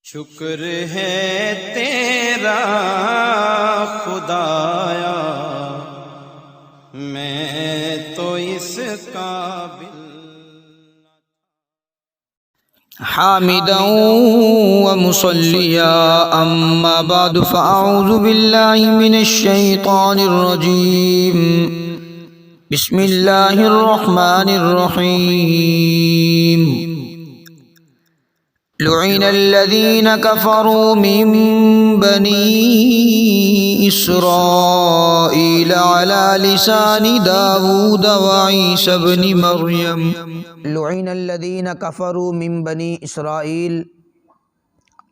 شکر ہے تیرا خدایا، میں تو اس قابل حامدا ومصليا أما بعد فأعوذ بالله من الشيطان الرجيم بسم الله الرحمن الرحيم لعن الذين كفروا من بني إسرائيل على لسان داود وعيسى بن مريم لعن الذين كفروا من بني اسرائیل،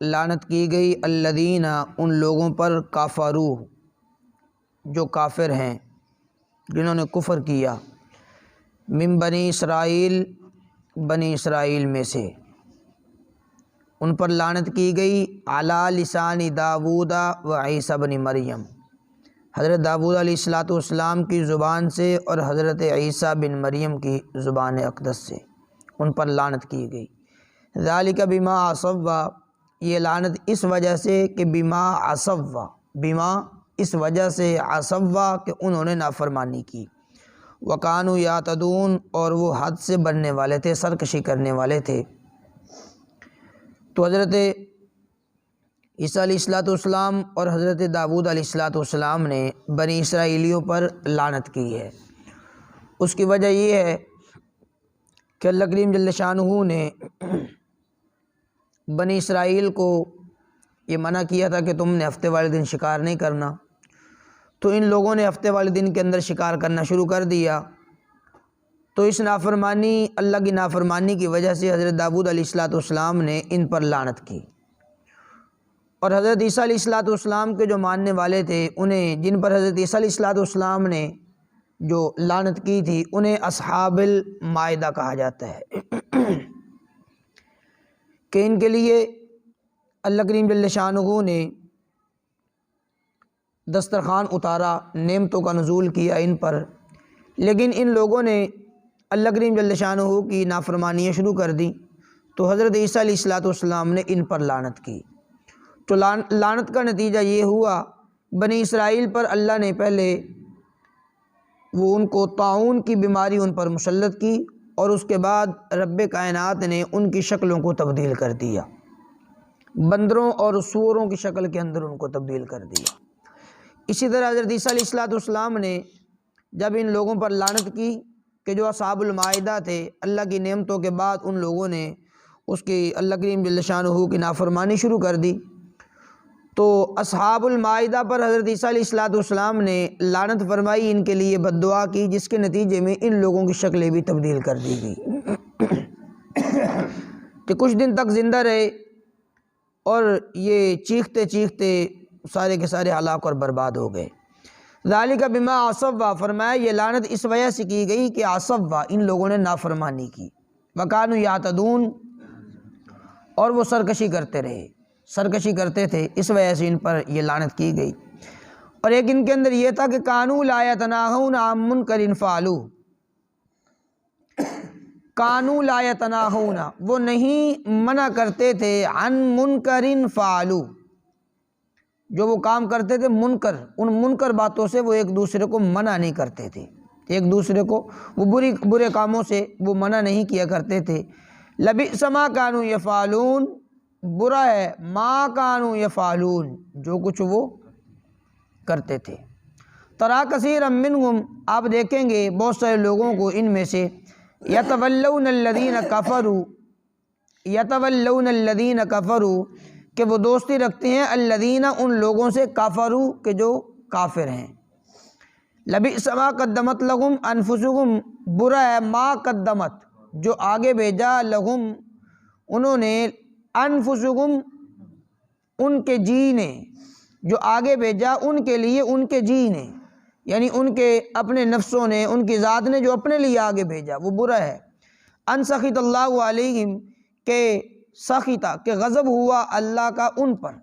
لعنت کی گئی الذین ان لوگوں پر کافروا جو کافر ہیں، جنہوں نے کفر کیا، من بنی اسرائیل بنی اسرائیل میں سے، ان پر لعنت کی گئی علی لسان داود و عیسی بن مریم، حضرت داود علیہ السلام کی زبان سے اور حضرت عیسیٰ بن مریم کی زبان اقدس سے ان پر لعنت کی گئی۔ ذالک بما عصوا، یہ لعنت اس وجہ سے کہ بما عصوا، بما اس وجہ سے عصوا کہ انہوں نے نافرمانی کی، وکانوا یعتدون اور وہ حد سے بڑھنے والے تھے، سرکشی کرنے والے تھے۔ تو حضرت عیسیٰ علیہ السلام اور حضرت داود علیہ السلام نے بنی اسرائیلیوں پر لعنت کی ہے۔ اس کی وجہ یہ ہے کہ اللہ کریم جل شانہ نے بنی اسرائیل کو یہ منع کیا تھا کہ تم نے ہفتے والے دن شکار نہیں کرنا، تو ان لوگوں نے ہفتے والے دن کے اندر شکار کرنا شروع کر دیا۔ تو اس نافرمانی، اللہ کی نافرمانی کی وجہ سے حضرت داود علیہ السلام نے ان پر لعنت کی، اور حضرت عیسیٰ علیہ السلام کے جو ماننے والے تھے انہیں، جن پر حضرت عیسیٰ علیہ السلام نے جو لعنت کی تھی، انہیں اصحاب المائدہ کہا جاتا ہے کہ ان کے لیے اللہ کریم جل شانہ نے دسترخوان اتارا، نعمتوں کا نزول کیا ان پر، لیکن ان لوگوں نے اللہ کریم جل شانہ کی نافرمانیاں شروع کر دی، تو حضرت عیسیٰ علیہ السلام نے ان پر لعنت کی۔ تو لعنت کا نتیجہ یہ ہوا، بنی اسرائیل پر اللہ نے پہلے وہ ان کو طاعون کی بیماری ان پر مسلط کی، اور اس کے بعد رب کائنات نے ان کی شکلوں کو تبدیل کر دیا، بندروں اور سوروں کی شکل کے اندر ان کو تبدیل کر دیا۔ اسی طرح حضرت عیسیٰ علیہ السلام نے جب ان لوگوں پر لعنت کی کہ جو اصحاب المائدہ تھے، اللہ کی نعمتوں کے بعد ان لوگوں نے اس کی اللہ کریم جل شانہ کی نافرمانی شروع کر دی، تو اصحاب المائدہ پر حضرت عیسیٰ علیہ السلام نے لعنت فرمائی، ان کے لیے بد دعا کی، جس کے نتیجے میں ان لوگوں کی شکلیں بھی تبدیل کر دی گئی کہ کچھ دن تک زندہ رہے، اور یہ چیختے چیختے سارے کے سارے ہلاک اور برباد ہو گئے۔ ذالک بما عصوا، فرمایا یہ لعنت اس وجہ سے کی گئی کہ عصوا، ان لوگوں نے نافرمانی کی، وکانوا یعتدون، اور وہ سرکشی کرتے رہے، سرکشی کرتے تھے، اس وجہ سے ان پر یہ لعنت کی گئی۔ اور ایک ان کے اندر یہ تھا کہ کانوا لا یتناہون عن منکر فعلوہ، کانوا لا یتناہون، وہ نہیں منع کرتے تھے، عن منکر فعلوہ، جو وہ کام کرتے تھے منکر، ان منکر باتوں سے وہ ایک دوسرے کو منع نہیں کرتے تھے، ایک دوسرے کو وہ برے کاموں سے وہ منع نہیں کیا کرتے تھے۔ لبئس ما کانوا یفعلون، برا ہے ما کانوا یفعلون، جو کچھ وہ کرتے تھے۔ ترا کثیرا منہم، آپ دیکھیں گے بہت سارے لوگوں کو ان میں سے، یتولون الذین کفروا، یتولون الذین کفروا، کہ وہ دوستی رکھتے ہیں الذین، ان لوگوں سے، کفروا، کہ جو کافر ہیں۔ لبئس ما قدمت لہم انفسہم، برا ہے ما قدمت، جو آگے بھیجا، لہم، انہوں نے، انفسہم، ان کے جی نے، جو آگے بھیجا ان کے لیے ان کے جی نے، یعنی ان کے اپنے نفسوں نے، ان کی ذات نے جو اپنے لیے آگے بھیجا، وہ برا ہے۔ ان سخط اللہ علیہم، کہ سخطہ، کہ غضب ہوا اللہ کا ان پر۔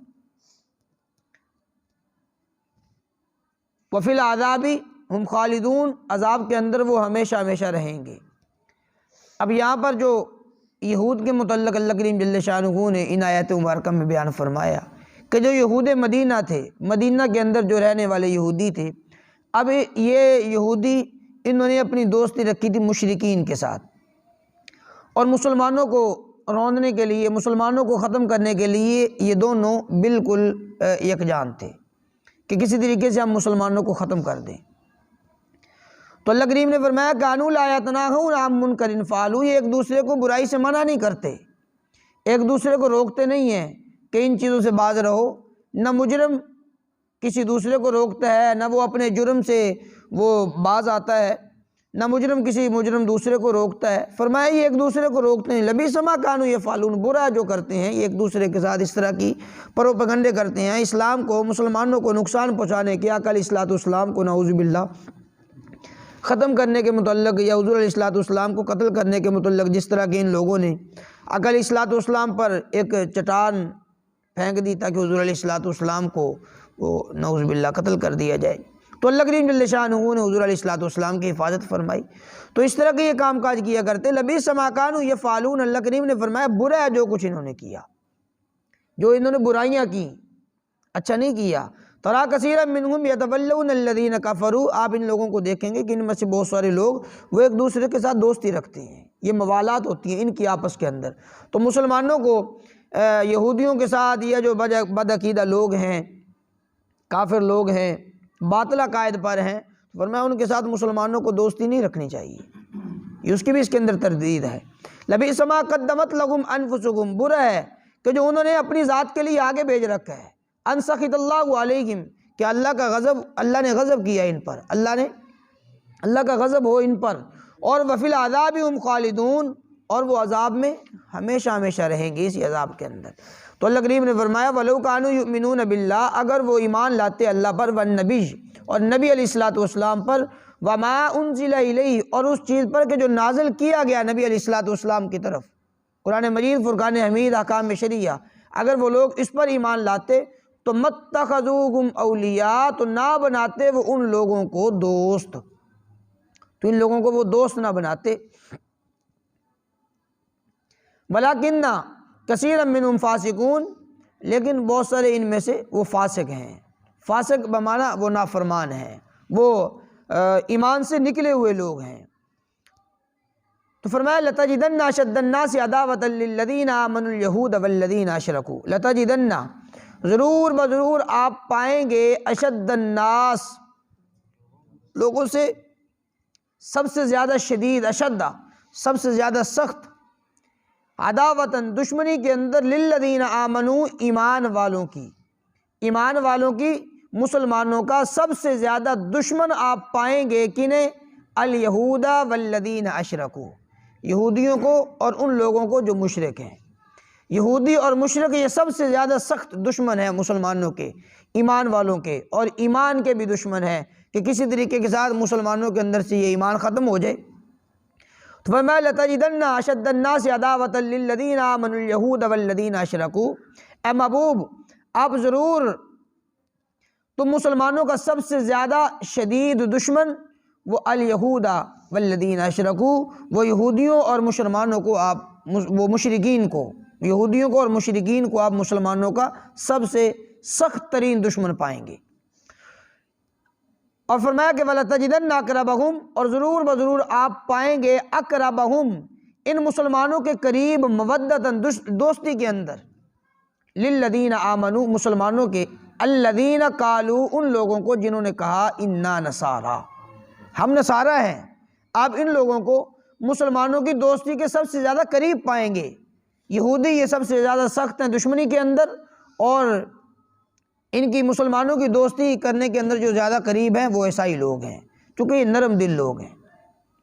وفی العذاب ہم خالدون، عذاب کے اندر وہ ہمیشہ ہمیشہ رہیں گے۔ اب یہاں پر جو یہود کے متعلق اللہ کریم جل شانہ نے ان آیات مبارکہ میں بیان فرمایا کہ جو یہود مدینہ تھے، مدینہ کے اندر جو رہنے والے یہودی تھے، اب یہ یہودی انہوں نے اپنی دوستی رکھی تھی مشرکین کے ساتھ، اور مسلمانوں کو روندنے کے لیے، مسلمانوں کو ختم کرنے کے لیے یہ دونوں بالکل یکجان تھے کہ کسی طریقے سے ہم مسلمانوں کو ختم کر دیں۔ تو اللہ کریم نے فرمایا کانوا لا یتناہون عن منکر فعلوہ، یہ ایک دوسرے کو برائی سے منع نہیں کرتے، ایک دوسرے کو روکتے نہیں ہیں کہ ان چیزوں سے باز رہو۔ نہ مجرم کسی دوسرے کو روکتا ہے، نہ وہ اپنے جرم سے وہ باز آتا ہے، نہ مجرم کسی مجرم دوسرے کو روکتا ہے۔ فرمایا یہ ایک دوسرے کو روکتے ہیں، لبئس ما کانوا یفعلون، برا جو کرتے ہیں یہ ایک دوسرے کے ساتھ اس طرح کی پروپیگنڈے کرتے ہیں، اسلام کو، مسلمانوں کو نقصان پہنچانے کے، آقا علیہ السلام کو نعوذ باللہ ختم کرنے کے متعلق، یا حضور علیہ السلام کو قتل کرنے کے متعلق، جس طرح کہ ان لوگوں نے آقا علیہ السلام پر ایک چٹان پھینک دی تاکہ حضور علیہ السلام کو وہ نعوذ باللہ قتل کر دیا جائے۔ تو اللہ کریم جل شانہ نے حضور علیہ السلام کی حفاظت فرمائی۔ تو اس طرح کے یہ کام کاج کیا کرتے، لبئس ما کانوا یفعلون، اللہ کریم نے فرمایا برا ہے جو کچھ انہوں نے کیا، جو انہوں نے برائیاں کی، اچھا نہیں کیا۔ ترا کثیرا منہم یتولون الذین کفروا، آپ ان لوگوں کو دیکھیں گے کہ ان میں سے بہت سارے لوگ وہ ایک دوسرے کے ساتھ دوستی رکھتے ہیں، یہ موالات ہوتی ہیں ان کی آپس کے اندر۔ تو مسلمانوں کو یہودیوں کے ساتھ، یہ جو بد عقیدہ لوگ ہیں، کافر لوگ ہیں، باطل عقائد پر ہیں، فرمایا ان کے ساتھ مسلمانوں کو دوستی نہیں رکھنی چاہیے، یہ اس کی بھی اس کے اندر تردید ہے۔ لبئس ما قدمت لہم انفسہم، برا ہے کہ جو انہوں نے اپنی ذات کے لیے آگے بھیج رکھا ہے، ان سخط اللہ علیہم، کہ اللہ کا غضب، اللہ نے غضب کیا ان پر، اللہ کا غضب ہو ان پر، اور وفی العذاب ہم خالدون، اور وہ عذاب میں ہمیشہ ہمیشہ رہیں گے، اسی عذاب کے اندر۔ تو اللہ کریم نے فرمایا وَلَوْ كَانُوا يُؤْمِنُونَ بِاللَّهِ، اگر وہ ایمان لاتے اللہ پر، والنبی، اور نبی علیہ السلام پر، وَمَا أُنزِلَ إِلَيْهِ، اور اس چیز پر کہ جو نازل کیا گیا نبی علیہ السلام کی طرف، قرآن مجید، فرقان حمید، احکام شرعیہ، اگر وہ لوگ اس پر ایمان لاتے تو مَتَّخَذُوهُمْ أَوْلِيَاءَ، تو نہ بناتے وہ ان لوگوں کو دوست، تو ان لوگوں کو وہ دوست نہ بناتے۔ وَلَكِنَّ كَثِيرًا مِّنْهُمْ فَاسِقُونَ، لیکن بہت سارے ان میں سے وہ فاسق ہیں، فاسق بمعنی وہ نافرمان ہیں، وہ ایمان سے نکلے ہوئے لوگ ہیں۔ تو فرمایا لَتَجِدَنَّ أَشَدَّ النَّاسِ عَدَاوَةً لِلَّذِينَ آمَنُوا الْيَهُودَ وَالَّذِينَ أَشْرَكُوا، لَتَجِدَنَّ، ضرور بضرور آپ پائیں گے، اشد الناس، لوگوں سے سب سے زیادہ شدید، اشد سب سے زیادہ سخت، عداوتاً دشمنی کے اندر، للذین آمنوا ایمان والوں کی، مسلمانوں کا سب سے زیادہ دشمن آپ پائیں گے کنہیں؟ الیہود والذین اشرکوا، یہودیوں کو اور ان لوگوں کو جو مشرک ہیں۔ یہودی اور مشرک یہ سب سے زیادہ سخت دشمن ہیں مسلمانوں کے، ایمان والوں کے، اور ایمان کے بھی دشمن ہیں کہ کسی طریقے کے ساتھ مسلمانوں کے اندر سے یہ ایمان ختم ہو جائے۔ تو فرمایا لَتَجِدَنَّ أَشَدَّ النَّاسِ عَدَاوَةً لِلَّذِينَ آمَنُوا الْيَهُودَ وَالَّذِينَ أَشْرَكُوا، اے محبوب آپ ضرور، تم مسلمانوں کا سب سے زیادہ شدید دشمن وہ الیہود والذین اشرکوا، وہ یہودیوں اور مسلمانوں کو، آپ وہ مشرکین کو، یہودیوں کو اور مشرکین کو آپ مسلمانوں کا سب سے سخت ترین دشمن پائیں گے۔ اور فرمایا کہ وَلَتَجِدَنَّ أَقْرَبَهُمْ، اور ضرور بضرور آپ پائیں گے، أَقْرَبَهُمْ، ان مسلمانوں کے قریب، مودۃً دوستی کے اندر، لِلَّذِينَ آمَنُوا مسلمانوں کے، الَّذِينَ قَالُوا ان لوگوں کو جنہوں نے کہا اِنَّا نَصَارَىٰ ہم نصارہ ہیں، آپ ان لوگوں کو مسلمانوں کی دوستی کے سب سے زیادہ قریب پائیں گے۔ یہودی یہ سب سے زیادہ سخت ہیں دشمنی کے اندر، اور ان کی مسلمانوں کی دوستی کرنے کے اندر جو زیادہ قریب ہیں وہ عیسائی لوگ ہیں، چونکہ یہ نرم دل لوگ ہیں،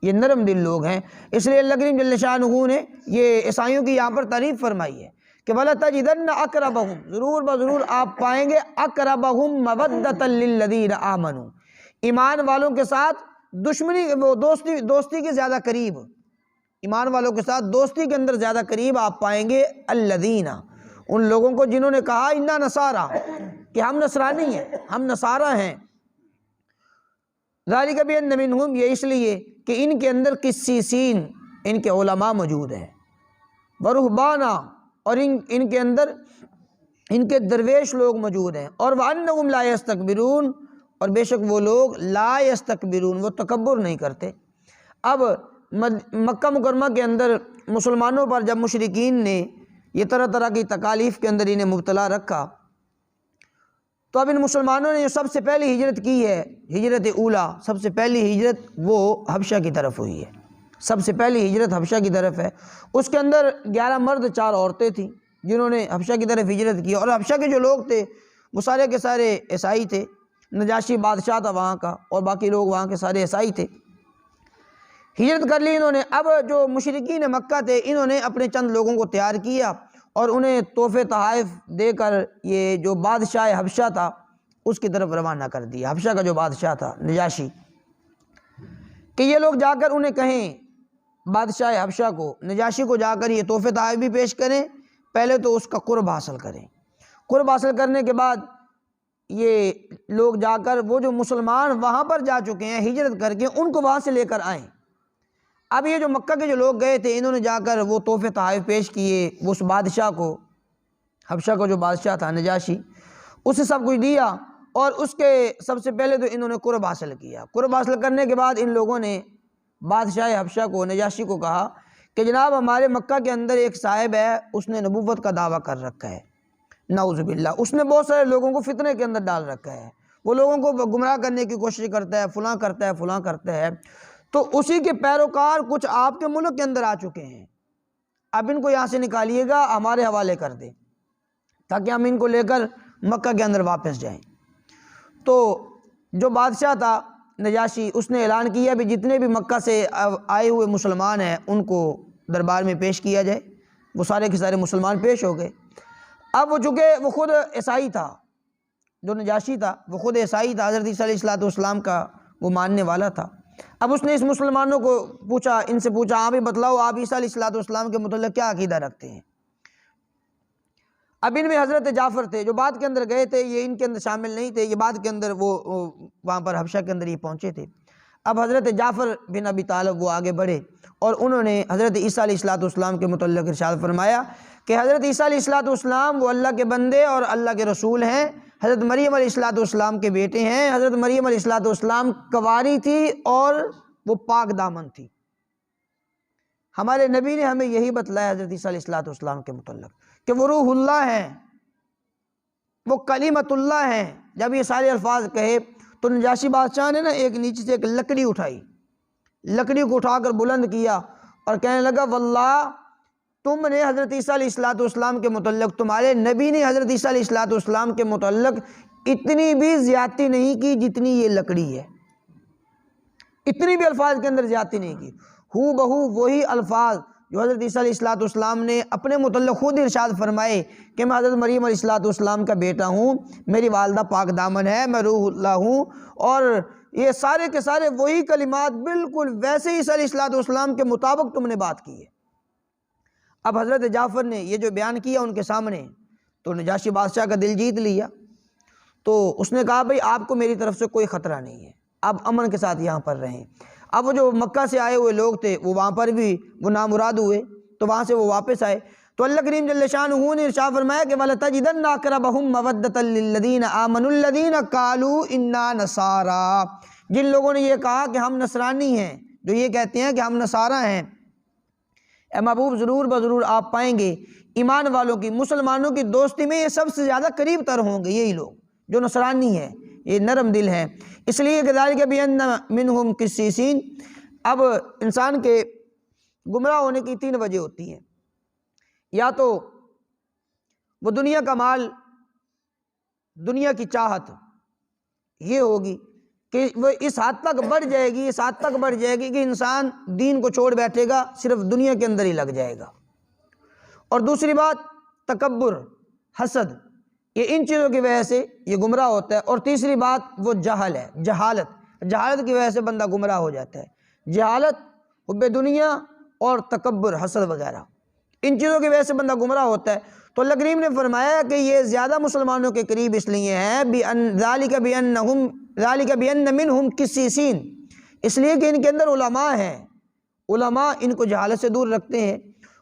یہ نرم دل لوگ ہیں۔ اس لیے اللہ کریم جل شانہ نے یہ عیسائیوں کی یہاں پر تعریف فرمائی ہے کہ وَلَتَجِدَنَّ أَقْرَبَهُمْ، ضرور بضرور آپ پائیں گے، أَقْرَبَهُمْ مَوَدَّةً لِلَّذِينَ آمَنُوا، ایمان والوں کے ساتھ دشمنی، وہ دوستی کے زیادہ قریب، ایمان والوں کے ساتھ دوستی کے اندر زیادہ قریب آپ پائیں گے، الذین، ان لوگوں کو جنہوں نے کہا انا نصارا، کہ ہم نصرانی ہیں، ہم نصارہ ہیں۔ ذالک بان منہم، یہ اس لیے کہ ان کے اندر قسیسین، ان کے علماء موجود ہیں، ورہبانا، اور ان کے اندر ان کے درویش لوگ موجود ہیں، اور وَأَنَّهُمْ لَا يَسْتَكْبِرُونَ، اور بے شک وہ لوگ لا یستکبرون، وہ تکبر نہیں کرتے۔ اب مکہ مکرمہ کے اندر مسلمانوں پر جب مشرکین نے یہ طرح طرح کی تکالیف کے اندر انہیں مبتلا رکھا، تو اب ان مسلمانوں نے جو سب سے پہلی ہجرت کی ہے، ہجرت اولا، سب سے پہلی ہجرت وہ حبشہ کی طرف ہوئی ہے، سب سے پہلی ہجرت حبشہ کی طرف ہے۔ اس کے اندر 11 مرد 4 عورتیں تھیں جنہوں نے حبشہ کی طرف ہجرت کی، اور حبشہ کے جو لوگ تھے وہ سارے کے سارے عیسائی تھے، نجاشی بادشاہ تھا وہاں کا، اور باقی لوگ وہاں کے سارے عیسائی تھے۔ ہجرت کر لی انہوں نے۔ اب جو مشرکین مکہ تھے انہوں نے اپنے چند لوگوں کو تیار کیا اور انہیں تحفے تحائف دے کر یہ جو بادشاہ حبشہ تھا اس کی طرف روانہ کر دیا، حبشہ کا جو بادشاہ تھا نجاشی، کہ یہ لوگ جا کر انہیں کہیں، بادشاہ حبشہ کو، نجاشی کو جا کر یہ تحفے تحائف بھی پیش کریں، پہلے تو اس کا قرب حاصل کریں۔ قرب حاصل کرنے کے بعد یہ لوگ جا کر وہ جو مسلمان وہاں پر جا چکے ہیں ہجرت کر کے، ان کو وہاں سے لے کر آئیں۔ اب یہ جو مکہ کے جو لوگ گئے تھے انہوں نے جا کر وہ تحفے تحائف پیش کیے اس بادشاہ کو، حبشہ کا جو بادشاہ تھا نجاشی، اسے سب کچھ دیا، اور اس کے سب سے پہلے تو انہوں نے قرب حاصل کیا۔ قرب حاصل کرنے کے بعد ان لوگوں نے بادشاہ حبشہ کو، نجاشی کو کہا کہ جناب ہمارے مکہ کے اندر ایک صاحب ہے، اس نے نبوت کا دعویٰ کر رکھا ہے، نعوذ باللہ، اس نے بہت سارے لوگوں کو فتنے کے اندر ڈال رکھا ہے، وہ لوگوں کو گمراہ کرنے کی کوشش کرتا ہے، فلاں کرتا ہے، فلاں کرتا ہے، تو اسی کے پیروکار کچھ آپ کے ملک کے اندر آ چکے ہیں، اب ان کو یہاں سے نکالیے گا، ہمارے حوالے کر دیں تاکہ ہم ان کو لے کر مکہ کے اندر واپس جائیں۔ تو جو بادشاہ تھا نجاشی، اس نے اعلان کیا بھی جتنے بھی مکہ سے آئے ہوئے مسلمان ہیں ان کو دربار میں پیش کیا جائے۔ وہ سارے کے سارے مسلمان پیش ہو گئے۔ اب وہ چونکہ وہ خود عیسائی تھا، جو نجاشی تھا وہ خود عیسائی تھا، حضرت عیسیٰ علیہ السلام کا وہ ماننے والا تھا۔ اب اس نے اس مسلمانوں کو پوچھا، ان سے پوچھا، آپ ہی بتلاؤ آپ عیسیٰ علیہ السلام کے متعلق کیا عقیدہ رکھتے ہیں؟ اب ان میں حضرت جعفر تھے جو بعد کے اندر گئے تھے، یہ ان کے اندر شامل نہیں تھے، یہ بعد کے اندر وہ وہاں پر حبشہ کے اندر یہ پہنچے تھے۔ اب حضرت جعفر بن ابی طالب وہ آگے بڑھے اور انہوں نے حضرت عیسیٰ علیہ السلام کے متعلق ارشاد فرمایا کہ حضرت عیسیٰ علیہ السلام وہ اللہ کے بندے اور اللہ کے رسول ہیں، حضرت مریم علیہ السلام کے بیٹے ہیں، حضرت مریم علیہ السلام کنواری تھی اور وہ پاک دامن تھی۔ ہمارے نبی نے ہمیں یہی بتلایا حضرت عیسیٰ علیہ السلام کے متعلق کہ وہ روح اللہ ہیں، وہ کلمت اللہ ہیں۔ جب یہ سارے الفاظ کہے تو نجاشی بادشاہ نے ایک نیچے سے ایک لکڑی اٹھائی، لکڑی کو اٹھا کر بلند کیا اور کہنے لگا واللہ تم نے حضرت عیسیٰ علیہ السلام کے متعلق، تمہارے نبی نے حضرت عیسیٰ علیہ السلام کے متعلق اتنی بھی زیادتی نہیں کی جتنی یہ لکڑی ہے، اتنی بھی الفاظ کے اندر زیادتی نہیں کی۔ ہو بہو وہی الفاظ جو حضرت عیسیٰ علیہ السلام نے اپنے متعلق خود ارشاد فرمائے کہ میں حضرت مریم علیہ السلام کا بیٹا ہوں، میری والدہ پاک دامن ہے، میں روح اللہ ہوں، اور یہ سارے کے سارے وہی کلمات بالکل ویسے عیسیٰ علیہ السلام کے مطابق تم نے بات کی ہے۔ اب حضرت جعفر نے یہ جو بیان کیا ان کے سامنے تو نجاشی بادشاہ کا دل جیت لیا، تو اس نے کہا بھئی آپ کو میری طرف سے کوئی خطرہ نہیں ہے، آپ امن کے ساتھ یہاں پر رہیں۔ اب وہ جو مکہ سے آئے ہوئے لوگ تھے وہ وہاں پر بھی وہ نامراد ہوئے، تو وہاں سے وہ واپس آئے، تو اللہ کریم جل شانہ نے ارشاد فرمایا کہ وَلَتَجِدَنَّ أَقْرَبَهُم مَّوَدَّةً لِّلَّذِينَ آمَنُوا الَّذِينَ قَالُوا إِنَّا نَصَارَىٰ، جن لوگوں نے یہ کہا کہ ہم نصرانی ہیں، جو یہ کہتے ہیں کہ ہم نصارہ ہیں، اے محبوب ضرور بضرور آپ پائیں گے ایمان والوں کی، مسلمانوں کی دوستی میں یہ سب سے زیادہ قریب تر ہوں گے یہی لوگ جو نصرانی ہیں، یہ نرم دل ہیں۔ اس لیے کہ ذالک بأن منہم قسیسین، اب انسان کے گمراہ ہونے کی 3 وجہ ہوتی ہیں، یا تو وہ دنیا کا مال، دنیا کی چاہت یہ ہوگی کہ وہ اس حد تک بڑھ جائے گی، اس حد تک بڑھ جائے گی کہ انسان دین کو چھوڑ بیٹھے گا، صرف دنیا کے اندر ہی لگ جائے گا۔ اور دوسری بات تکبر، حسد، یہ ان چیزوں کی وجہ سے یہ گمراہ ہوتا ہے۔ اور تیسری بات وہ جہل ہے، جہالت کی وجہ سے بندہ گمراہ ہو جاتا ہے، جہالت، حب دنیا اور تکبر، حسد وغیرہ، ان چیزوں کی وجہ سے بندہ گمراہ ہوتا ہے۔ تو اللہ کریم نے فرمایا کہ یہ زیادہ مسلمانوں کے قریب اس لیے ہیں ذالک بأن منہم قسیسین، اس لیے کہ ان کے اندر علماء ہیں، علماء ان کو جہالت سے دور رکھتے ہیں،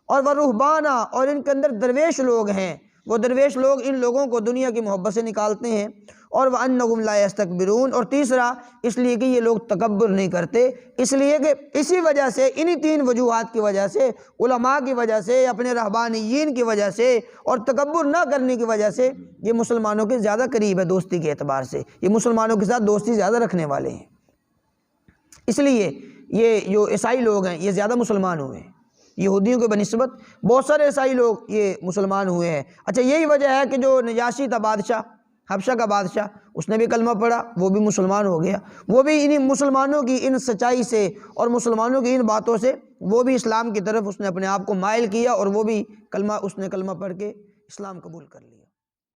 اور ورہبانا، اور ان کے اندر درویش لوگ ہیں، وہ درویش لوگ ان لوگوں کو دنیا کی محبت سے نکالتے ہیں، اور وَأَنَّهُمْ لَا يَسْتَكْبِرُونَ، اور تیسرا اس لیے کہ یہ لوگ تکبر نہیں کرتے، اس لیے کہ اسی وجہ سے، انہی تین وجوہات کی وجہ سے، علماء کی وجہ سے، اپنے رہبانیین کی وجہ سے، اور تکبر نہ کرنے کی وجہ سے یہ مسلمانوں کے زیادہ قریب ہے دوستی کے اعتبار سے، یہ مسلمانوں کے ساتھ دوستی زیادہ رکھنے والے ہیں۔ اس لیے یہ جو عیسائی لوگ ہیں یہ زیادہ مسلمان ہوئے ہیں، یہودیوں کے بنسبت بہت سارے عیسائی لوگ یہ مسلمان ہوئے ہیں۔ اچھا یہی وجہ ہے کہ جو نجاشی تھا بادشاہ، حبشہ کا بادشاہ، اس نے بھی کلمہ پڑھا، وہ بھی مسلمان ہو گیا، وہ بھی انہی مسلمانوں کی ان سچائی سے اور مسلمانوں کی ان باتوں سے وہ بھی اسلام کی طرف اس نے اپنے آپ کو مائل کیا، اور وہ بھی اس نے کلمہ پڑھ کے اسلام قبول کر لیا۔